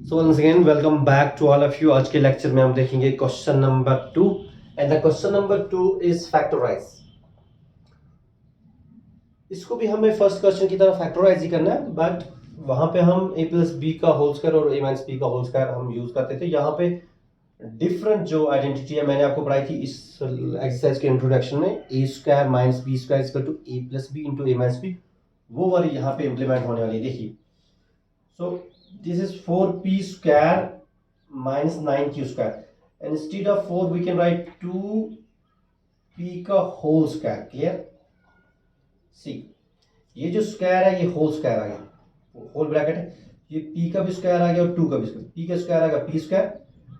So once again welcome back to all of you. आज के lecture में हम देखेंगे question number 2 and the question number 2 is factorise. इसको भी हमें फर्स्ट क्वेश्चन की तरह फैक्टराइज ही करना है, बट वहां पे हम a प्लस बी का होल स्क्वायर और a माइनस बी का होल स्क्वायर हम यूज करते थे। यहाँ पे डिफरेंट जो आइडेंटिटी है मैंने आपको पढ़ाई थी इस एक्सरसाइज के इंट्रोडक्शन में, a square minus B square equal to a plus B into a minus B, वो वाली यहाँ पे इम्प्लीमेंट होने वाली। देखिए, so this is 4p square minus 9q square, and instead of 4 we can write 2p का whole square। clear? see, ये जो स्क्वायर है ये होल स्क्वायर आ गया, होल ब्रैकेट है, ये p का भी स्क्वायर आ गया और 2 का भी स्क्वायर, p का स्क्वायर आ गया p स्क्वायर,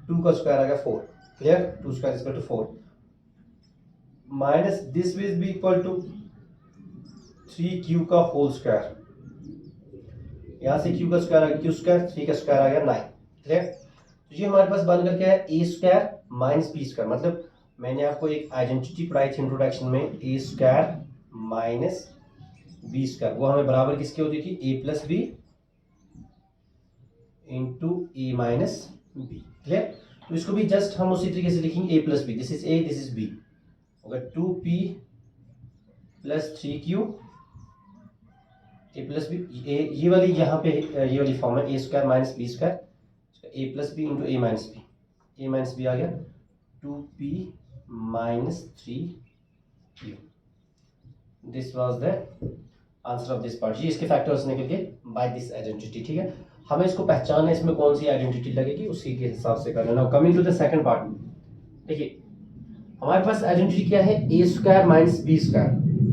2 का स्क्वायर आ गया 4। Clear? 2 square equal to 4 minus this will be equal to 3q का होल स्क्वायर, यहाँ से q का स्क्वायर आ गया q स्क्वायर, 3 का स्क्वायर आ गया 9। क्लियर? तो ये हमारे पास बन करके है a square minus b square. मतलब मैंने आपको एक आइडेंटिटी पढ़ाई थी इंट्रोडक्शन में, a square minus b square, वो हमें बराबर किसकी होती थी, a plus B into A minus B. Clear? तो इसको भी जस्ट हम उसी तरीके से लिखेंगे, a plus B, this is a this is b, होगा 2p प्लस 3q ए प्लस बी, ये वाली यहाँ पे ये वाली फॉर्म है, a square minus B square, A plus B into A minus b, A minus B आ गया 2p minus 3q। This was the answer of this part. ये इसके फैक्टर्स निकल के बाय दिस आइडेंटिटी। ठीक है, हमें इसको पहचानना है, इसमें कौन सी आइडेंटिटी लगेगी उसी के हिसाब से करना। Now coming to the second part, देखिए हमारे पास आइडेंटिटी क्या है, a square minus B square,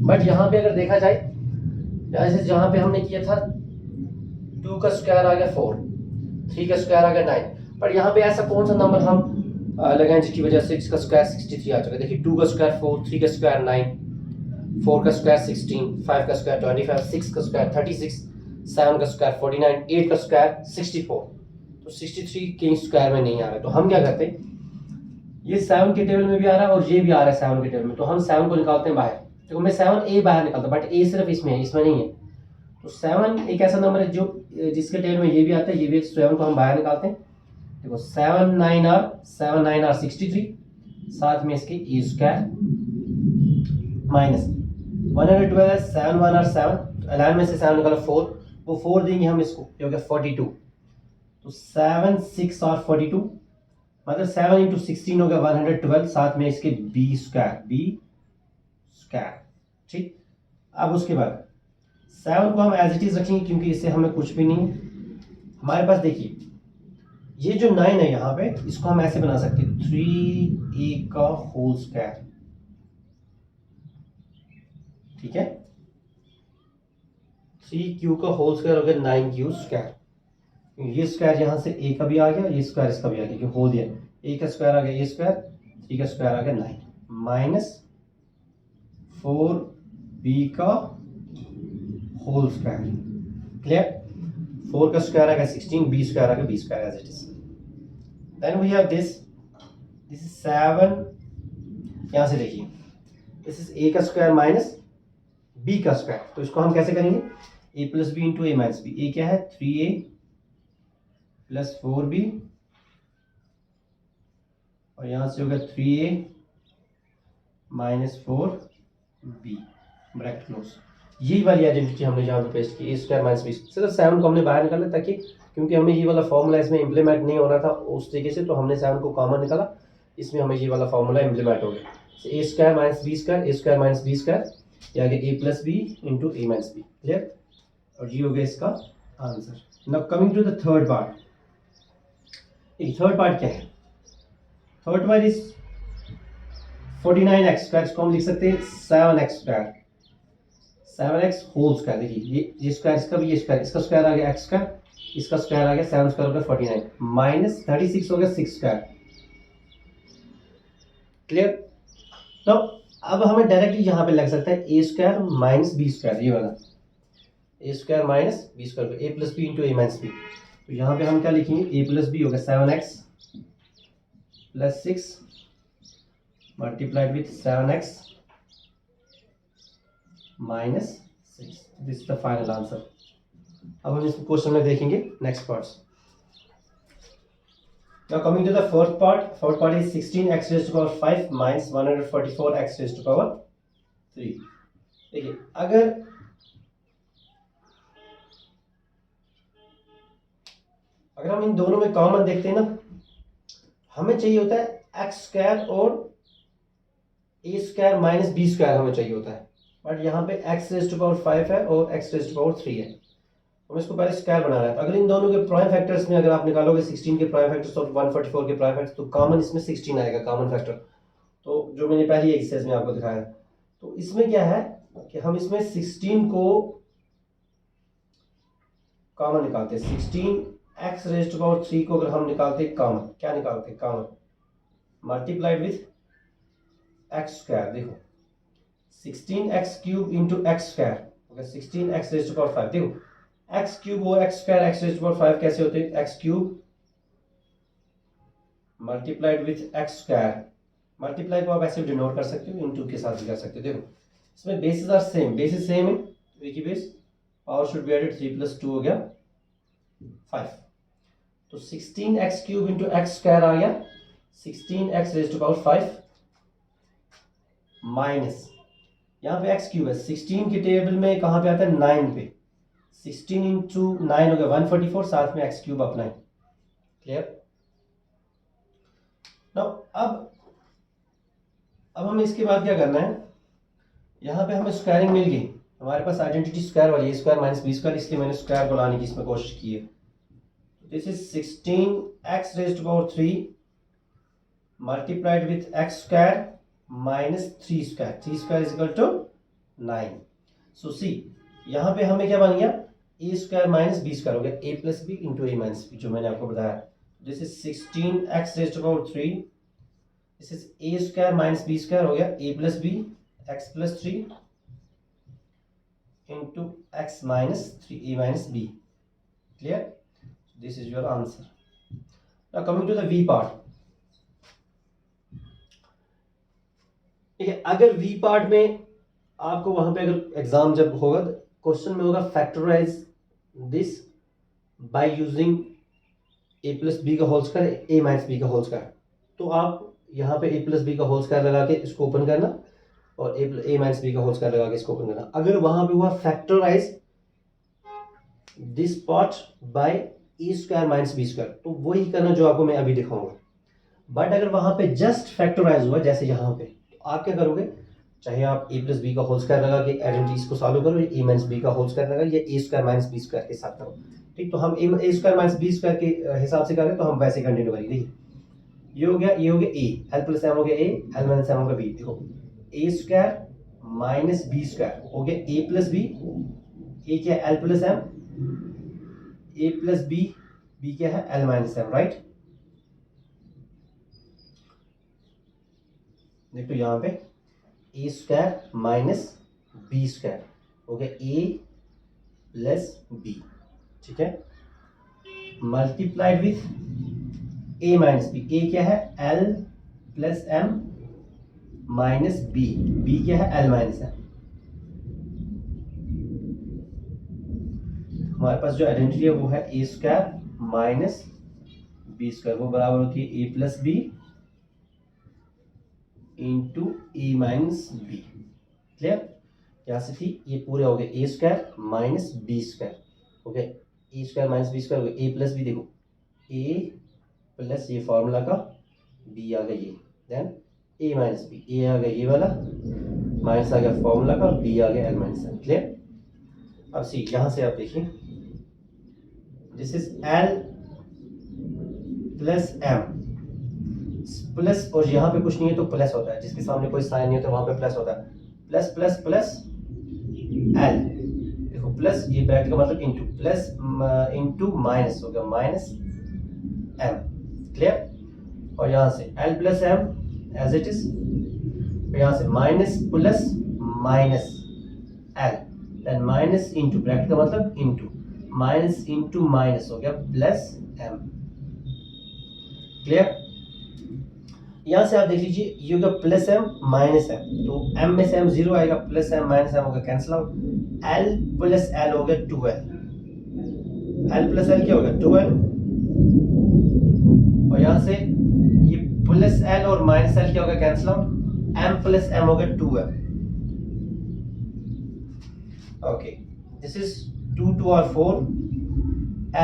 but यहाँ पे अगर देखा जाए जैसे जहां पे हमने किया था 2 का स्क्वायर आ गया 4, 3 का स्क्वायर आ गया 9, पर यहाँ पे ऐसा कौन सा नंबर हम लगाएं जिसकी वजह से इसका स्क्वायर 63 आ चुका है। देखिए 2 का स्क्वायर 4, 3 का स्क्वायर 9, 4 का स्क्वायर 16, 5 का स्क्वायर 25, 6 का स्क्वायर 36, 7 का स्क्वायर 49, 8 का स्क्वायर 64। तो 63 के स्क्वायर में नहीं आ रहा है, तो हम क्या करते हैं, ये 7 के टेबल में भी आ रहा है और ये भी आ रहा है 7 के टेबल में, तो हम 7 को निकालते हैं बाहर। देखो मैं 7a बाहर निकालता, बट a सिर्फ इसमें है, इसमें नहीं है। तो 7 एक ऐसा नंबर है जो जिसके टेबल में ये भी आता है ये भी, 7 को हम बाहर निकालते हैं। देखो 7 9 आर 63, साथ में इसके ए स्क्वायर माइनस 112 है, 7 1 आर 7, अलाइन में से 7 निकाला 4, वो 4 देंगे हम इसको, ये हो गया 42। तो 7 6 आर 42, मतलब 7 इंटू 16 हो गया 112, साथ में इसके बी स्क्वायर। ठीक, अब उसके बाद 7 को हम एज इट इज रखेंगे क्योंकि इससे हमें कुछ भी नहीं है हमारे पास। देखिए ये जो 9 है यहाँ पे, इसको हम ऐसे बना सकते हैं 3a का होल स्क्वायर। ठीक है, 3q का होल स्क्वायर हो गया 9q स्क्वायर, ये स्क्वायर यहाँ से a का भी आ गया, ये स्क्वायर इसका भी आ गया, क्योंकि होल दिया, a का स्क्वायर आ गया a स्क्वायर, 3 का स्क्वायर आ गया 9, माइनस 4b का होल स्क्वायर। क्लियर? 4 का स्क्वायर आ गया 16, b स्क्वायर आ गया b square as it is. Then we have this is 7, यहाँ से देखिए दिस इज a का स्क्वायर माइनस b का स्क्वायर, तो इसको हम कैसे करेंगे, a plus B into a minus B. a क्या है 3a प्लस 4b, और यहाँ से होगा 3a minus 4b, bracket close. यही वाली आइडेंटिटी हमने यहाँ पे पेस्ट की, a स्क्वायर माइनस बी। सिर्फ 7 को हमने बाहर निकाला ताकि, क्योंकि हमें ये वाला फॉर्मूला इसमें इंप्लीमेंट नहीं हो रहा था उस तरीके से, तो हमने 7 को कॉमन निकाला, इसमें हमें ये वाला फॉर्मूला इंप्लीमेंट हो गया। a square minus B square, a square minus B square, ये आ गया a plus B into A minus B. Clear? और ये हो गया इसका answer. Now coming to the third part, third part क्या है, third part is 49x square, इसको हम लिख सकते हैं 7x square, 7x whole square. देखिए ये स्क्वायर इसका भी, ये स्क्वायर इसका स्क्वायर आ गया x स्क्वायर, इसका स्क्वायर आ गया 7 स्क्वायर हो गया 49, माइनस 36 हो गया 6 स्क्वायर। क्लियर? तो अब हमें डायरेक्टली यहाँ पे लग सकता है a square minus B square, ये वाला a square minus B square, a plus B into A minus B. तो यहाँ पे हम क्या लिखेंगे, a प्लस बी होगा 7x plus 6 multiplied with 7x minus 6, this is the final answer. अब हम इस क्वेश्चन में देखेंगे next parts. Now coming to the fourth part is 16x raised to power 5 minus 144x raised to power 3. देखिए अगर हम इन दोनों में कॉमन देखते हैं ना, हमें चाहिए होता है एक्स स्क्वायर और ए स्क्वायर माइनस बी स्क्वायर हमें चाहिए होता है, बट यहाँ पे एक्स रेज टू पावर 5 है और एक्स रेज टू पावर 3 है, हमें इसको पहले स्क्वायर बनाना है। तो अगर इन दोनों के प्राइम फैक्टर्स में अगर आप निकालोगे 16 के प्राइम फैक्टर्स और 144 के प्राइम फैक्टर्स, तो कॉमन इसमें 16 आएगा कॉमन फैक्टर, तो जो मैंने पहले एक्सरसाइज में आपको दिखाया। तो इसमें क्या है कि हम इसमें 16 को कॉमन निकालते हैं। 16x रेज टू पावर 3 को अगर हम निकालते हैं कॉमन, क्या निकालते हैं common, multiplied with X square. देखो 16x cube into x square, okay 16x raise to power 5। देखो एक्स क्यूब और X square X raise to power 5 कैसे होते हैं, X cube multiplied with X square. Multiply को आप ऐसे डिनोट कर सकते हो, इनटू के साथ भी कर सकते हो। देखो इसमें basis are same, basis same है, एक ही base, power should be added, 3 + 2 हो गया 5। तो 16x cube into x square आ गया 16x raise to power 5 minus, यहाँ पे x क्यूब है, 16 के टेबल में कहाँ पे आता है 9 पे, 16 इंटू 9 हो गया 144, साथ में x क्यूब अपना है। क्लियर। नाउ अब हमें इसके बाद क्या करना है, यहाँ पे हमें स्क्वायरिंग मिल गई, हमारे पास आइडेंटिटी स्क्वायर वाली है, स्क्वायर माइनस बी स्क्वायर, इसलिए मैंने स्क्वायर को लाने की इसमें कोशिश की है। This is 16x raise to power 3 multiplied with X square minus 3 square, 3 square is equal to 9। So see यहाँ पे हमें क्या बन गया, ए स्क्वायर माइनस बी स्क्वायर हो गया, ए प्लस बी इंटू ए माइनस बी, जो मैंने आपको बताया। This is 16x raise to power 3, this is A square minus B square हो गया ए plus B x plus 3 into X minus 3 A minus B. Clear, this is your answer. Now coming to the V part. ठीक है, अगर we part में आपको वहां पे अगर एग्जाम जब होगा क्वेश्चन में होगा factorise this by using a plus b का whole square a minus b का होल स्क्वायर, तो आप यहाँ पे ए प्लस बी का होल स्क्वायर लगा के इसको ओपन करना और ए माइनस बी का होल स्क्वायर लगा के इसको ओपन करना। अगर वहां पे हुआ factorise this part by a square minus B square, तो वही करना जो आपको मैं अभी दिखाऊंगा। बट अगर वहां पे जस्ट फैक्टराइज हुआ जैसे यहाँ पे, तो आप क्या करोगे, चाहे आप ए प्लस बी का होल स्क्वायर लगा के आइडेंटिटीज को सॉल्व करो, ए माइनस बी का होल स्क्वायर लगा, या ए स्क्वायर माइनस बी स्क्वायर के साथ करो। ठीक, तो हम ए स्क्वायर माइनस बी स्क्वायर के हिसाब से करें तो हम वैसे कंटिन्यू करेंगे। देखिए ये हो गया ए, एल प्लस एम हो गया ए, एल माइनस एम हो गया बी। देखो a square minus B square हो गया ए प्लस बी, ए क्या है l plus m, a plus b, b क्या है एल माइनस एम, राइट। देखो यहाँ पे a square minus B square हो गया ए प्लस बी, ठीक है, multiplied with a minus b, a क्या है l plus m minus b, b क्या है एल माइनस एम। हमारे पास जो आइडेंटिटी है वो है a square minus B square, वो बराबर होती है ए प्लस बी इंटू ए माइनस बी। क्लियर, यहाँ से थी ये पूरे हो गए ए स्क्वायर माइनस बी स्क्वायर हो गया ए स्क्वायर माइनस बी स्क्वायर हो गया ए प्लस बी, देखो ए प्लस ये फॉर्मूला का बी आ गया ये, देन ए माइनस बी, ए आ गया ये वाला, माइनस आ गया फॉर्मूला का, बी आ गया एल माइनस एम। क्लियर। अब सी यहाँ से आप देखिए this is l plus m, plus और यहाँ पे कुछ नहीं है तो प्लस होता है, जिसके सामने कोई साइन नहीं है तो वहां पे प्लस होता है, प्लस प्लस प्लस एल, देखो प्लस ये ब्रैकेट का मतलब इंटू, प्लस इंटू माइनस हो गया माइनस एम। क्लियर, और यहाँ से l plus m as it is, यहाँ से minus plus minus l, then minus into, bracket का मतलब इंटू, माइनस इंटू माइनस हो गया प्लस एम। क्लियर, यहाँ से आप देख लीजिए ये होगा प्लस एम माइनस एम, तो एम में से एम जीरो आएगा, प्लस एम माइनस एम होगा cancel out, L plus L हो गया 12, एल प्लस एल क्या होगा 12, और यहाँ से ये प्लस एल और माइनस एल क्या होगा, cancel out, m plus m हो गया 2m. ओके, दिस इज 2 2 और 4,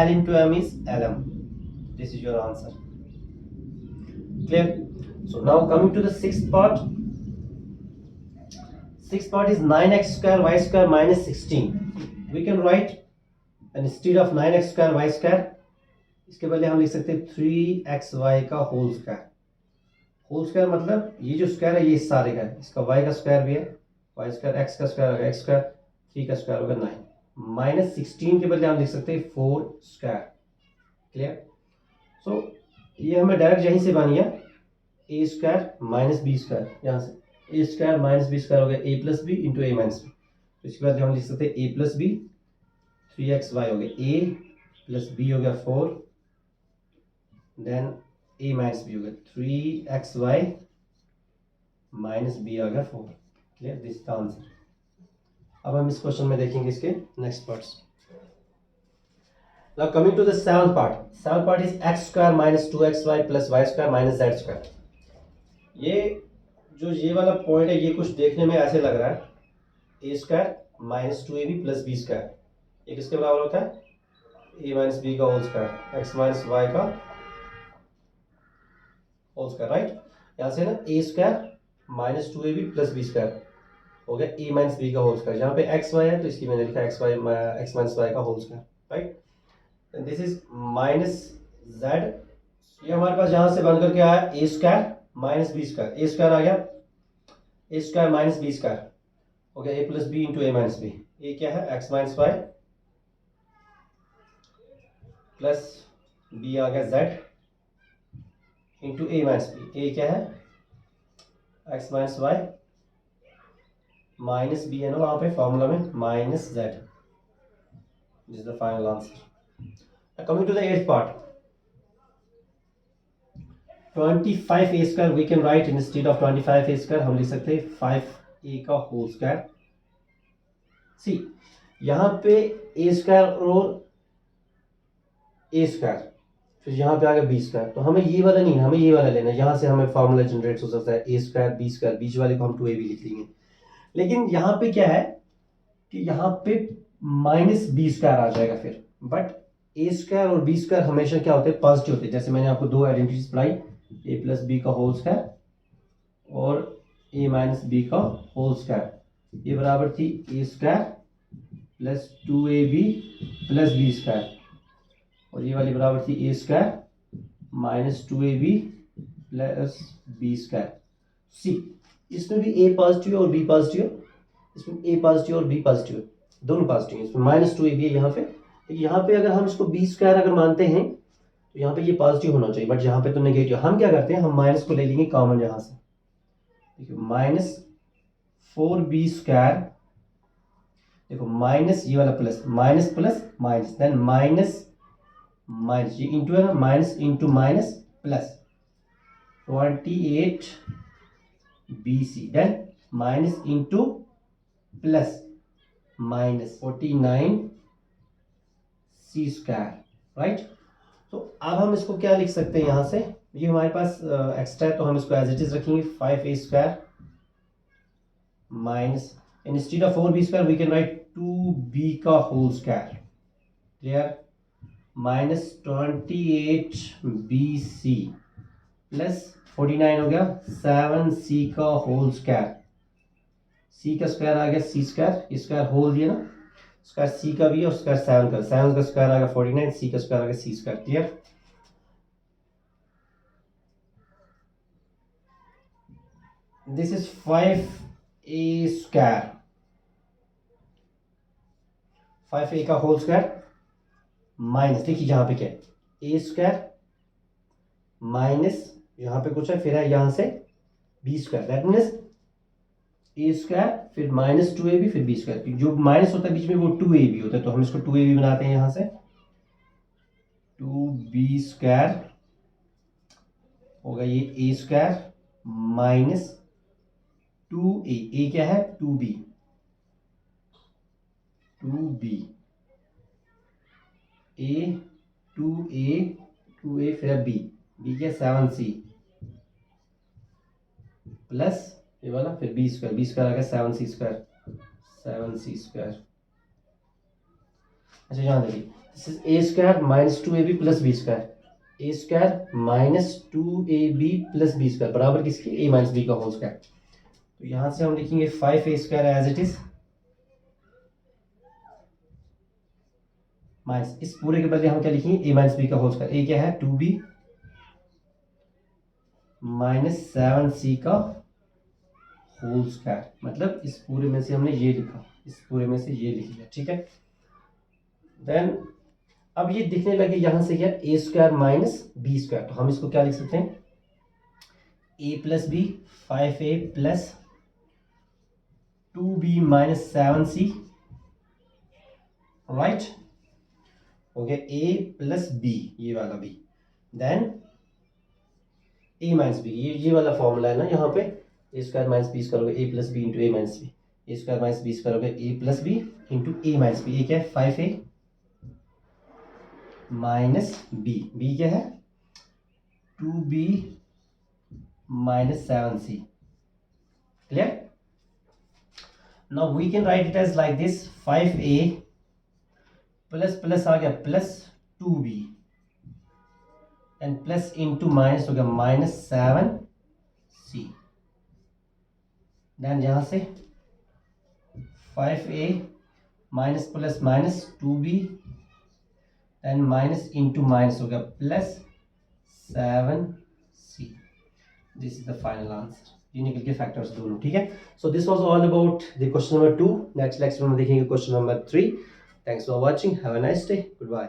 l into m is lm. This is your answer. Clear? So now coming to the sixth part. Sixth part is 9x square y square minus 16. We can write instead of 9x square y square, इसके बदले हम लिख सकते हैं 3xy का whole square. Whole square मतलब ये जो स्क्वायर है ये इस सारे का है, इसका y का स्क्वायर भी है, y स्क्वायर, x का स्क्वायर होगा x स्क्वायर, 3 का स्क्वायर होगा 9, माइनस 16 के बदले हम लिख सकते हैं 4 स्क्वायर. क्लियर? सो ये हमें डायरेक्ट यहीं से बन गया ए स्क्वायर माइनस बी स्क्वायर, यहाँ से ए स्क्वायर माइनस बी स्क्वायर हो गया ए प्लस बी इंटू ए माइनस बी. तो इसके बाद हम लिख सकते हैं ए प्लस बी, 3xy हो गया ए प्लस बी हो गया 4, देन ए माइनस बी हो गया 3xy माइनस बी आ गया 4. Clear? This is the answer. अब हम इस क्वेश्चन में देखेंगे इसके next parts. Now coming to the seventh part. Seventh part is x square minus 2xy plus y square minus z square. ये वाला पॉइंट है, ये कुछ देखने में ऐसे लग रहा है, a square minus 2ab plus b square, ये किसके बराबर होता है, ए माइनस बी का whole square, x minus y का होल स्क्वायर. राइट? यहाँ से ना a square minus 2ab plus b square हो गया ए माइनस बी का होल स्क्वायर. यहाँ पे एक्स वाई है तो इसकी मैंने लिखा एक्स माइनस वाई का whole square. Right? This is minus z. ये हमारे पास यहां से बनकर के आया a square minus B square, a square आ गया, ए स्क्वायर माइनस बी स्क्वायर हो गया ए plus B into A minus b. A क्या है, x minus y plus b आ गया z into A minus b. A क्या है, x minus y minus b है ना वहां पे फॉर्मूला में, minus z. This is the final answer. Coming to the eighth part, 25a square we can write instead of 25a square हम लिख सकते हैं 5a का होल स्क्वायर. सी यहाँ पे a स्क्वायर और a स्क्वायर, फिर यहाँ पे आ गया b स्क्वायर, तो हमें ये वाला नहीं, हमें ये वाला लेना है. यहाँ से हमें फॉर्मूला जनरेट हो सकता है a स्क्वायर b स्क्वायर, बीच वाले को हम 2ab लिख लेंगे. लेकिन यहाँ पे क्या है कि यहाँ पे माइनस b स्क्वायर आ जाएगा फिर, बट ए स्क्वायर और बी स्क्वायर हमेशा क्या होते हैं, पॉजिटिव होते हैं. जैसे मैंने आपको दो आइडेंटिटीज पढ़ाई, ए प्लस बी का होल स्क्वायर और ए माइनस बी का होल स्क्वायर, ये बराबर थी a square plus 2ab plus b square, और ये वाली बराबर थी a square minus 2ab plus b square. See इसमें भी ए पॉजिटिव और बी पॉजिटिव, इसमें ए पॉजिटिव और बी पॉजिटिव, दोनों पॉजिटिव है. इसमें माइनस 2ab है यहाँ पे, यहाँ पे अगर हम इसको बी स्क्वायर अगर मानते हैं तो यहाँ पे ये पॉजिटिव होना चाहिए, बट यहाँ पे तो नेगेटिव. हम क्या करते हैं, हम माइनस को ले लेंगे कॉमन यहाँ से. देखिए माइनस 4b स्क्वायर, देखो माइनस ये वाला plus, minus plus minus, then minus minus, ये इंटू है ना, minus into minus plus 28bc, then minus into plus minus 49c square. Right? तो अब हम इसको क्या लिख सकते हैं, यहाँ से ये हमारे पास एक्स्ट्रा है तो हम इसको एज इट इज रखेंगे 5a square minus, instead of 4b square we can write 2b का whole square. Clear? Minus 28bc plus 49 हो गया 7c का होल स्क्वायर. c का स्क्वायर आ गया c स्क्वायर, स्क्वायर होल दिया ना, स्क्वायर सी का भी है और स्क्वायर 7 का, 7 का स्क्वायर आ गया 49, सी का स्क्वायर आ गया c square. Clear? This is 5a square, 5a का होल स्क्वायर माइनस, देखिए जहां पे क्या है, ए स्क्वायर माइनस यहां पे कुछ है, फिर है यहां से b square, that means a square फिर माइनस 2ab फिर बी स्क्वायर. जो माइनस होता है बीच में वो 2ab होता है, तो हम इसको 2ab बनाते हैं. यहां से 2b स्क्वायर होगा ये ए स्क्वायर माइनस 2a, ए क्या है 2b, 2b a 2a 2a फिर b बी क्या 7c प्लस ये वाला फिर बी स्क्वायर आ गया 7c स्क्वायर। अच्छा यहाँ देखिए this is A square minus 2ab plus b square, a square minus 2ab plus b square बराबर किसकी a माइनस बी का होल स्क्वायर। तो यहाँ से हम लिखेंगे 5a square as it is minus इस पूरे के बदले हम क्या लिखेंगे a माइनस बी का होल स्क्वायर। a क्या है 2b माइनस 7c का होल स्क्वायर, मतलब इस पूरे में से हमने ये लिखा, इस पूरे में से ये लिख लिया, ठीक है। देन अब ये दिखने लगे यहां से क्या a square minus B square, तो हम इसको क्या लिख सकते हैं a plus b 5a plus 2b minus 7c, right हो गया a प्लस बी ये वाला b, then a minus b ये वाला फॉर्मूला है ना यहाँ पे a square minus B square होगा a plus B into A minus b, a square minus B square होगा a plus B into A minus b. A क्या है 5a माइनस बी क्या है 2b minus 7c, clear. Now we can write it as like this 5a plus plus आ गया plus 2b and plus into minus हो गया minus 7c, then यहां से 5a minus plus minus 2b and minus into minus हो गया plus 7c। This is the final answer, ये निकल के फैक्टर्स दोनों, ठीक है। So this was all about the question number 2। Next lecture में देखेंगे question number 3। Thanks for watching, have a nice day, good bye.